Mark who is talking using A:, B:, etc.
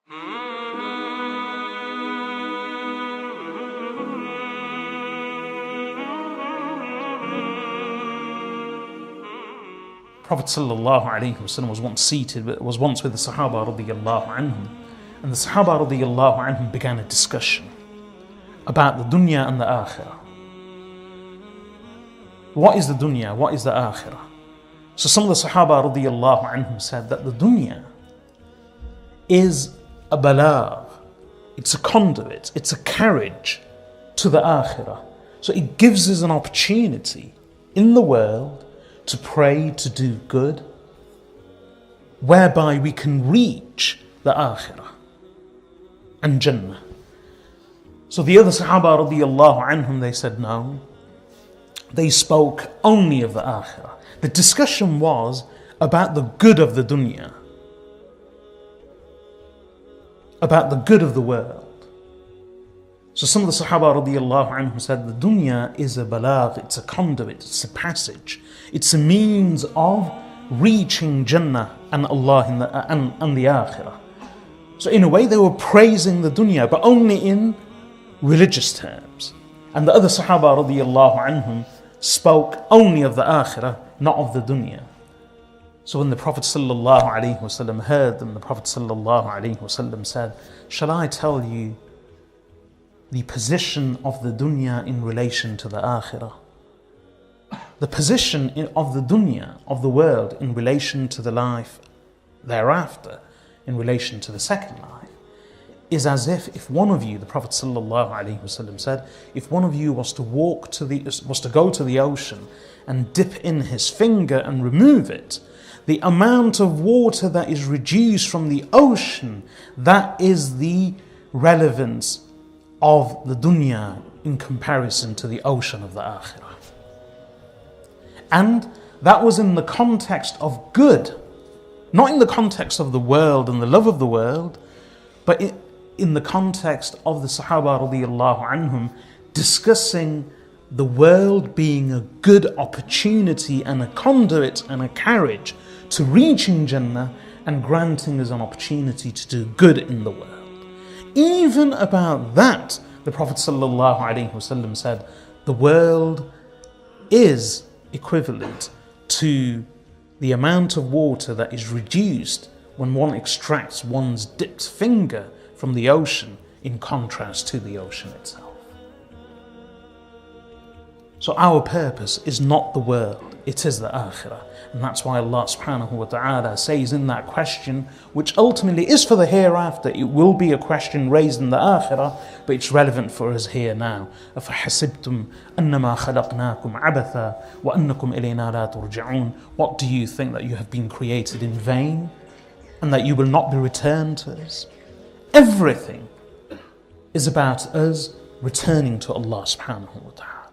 A: Prophet sallallahu alaihi wasallam was once with the Sahaba radiyallahu anhum, and the Sahaba radiyallahu anhum began a discussion about the dunya and the akhirah. What is the dunya? What is the akhirah? So some of the Sahaba radiyallahu anhum said that the dunya is a balagh, it's a conduit, it's a carriage to the akhirah. So it gives us an opportunity in the world to pray, to do good, whereby we can reach the akhirah and Jannah. So the other Sahaba radiyallahu anhum, they said no. They spoke only of the akhirah. The discussion was about the good of the dunya, about the good of the world. So some of the Sahaba radiyallahu anhum said the dunya is a balagh, it's a conduit, it's a passage, it's a means of reaching Jannah and Allah and the Akhirah. So in a way they were praising the dunya, but only in religious terms. And the other Sahaba radiyallahu anhum spoke only of the Akhirah, not of the dunya. So when the Prophet sallallahu alaihi wasallam heard them, the Prophet sallallahu alaihi wasallam said, "Shall I tell you the position of the dunya in relation to the akhirah?" The position of the dunya, of the world, in relation to the life thereafter, in relation to the second life, is as if one of you, the Prophet ﷺ said, if one of you was to go to the ocean and dip in his finger and remove it, the amount of water that is reduced from the ocean, that is the relevance of the dunya in comparison to the ocean of the akhirah. And that was in the context of good, not in the context of the world and the love of the world, but in the context of the Sahaba radiyallahu anhum discussing the world being a good opportunity and a conduit and a carriage to reaching Jannah and granting us an opportunity to do good in the world. Even about that, the Prophet ﷺ said, the world is equivalent to the amount of water that is reduced when one extracts one's dipped finger from the ocean in contrast to the ocean itself. So our purpose is not the world, it is the akhirah. And that's why Allah subhanahu wa ta'ala says in that question, which ultimately is for the hereafter, it will be a question raised in the akhirah, but it's relevant for us here now. أَفَحَسِبْتُمْ أَنَّمَا خَلَقْنَاكُمْ عَبَثًا وَأَنَّكُمْ إِلَيْنَا لَا تُرْجَعُونَ. What do you think, that you have been created in vain and that you will not be returned to us? Everything is about us returning to Allah subhanahu wa ta'ala.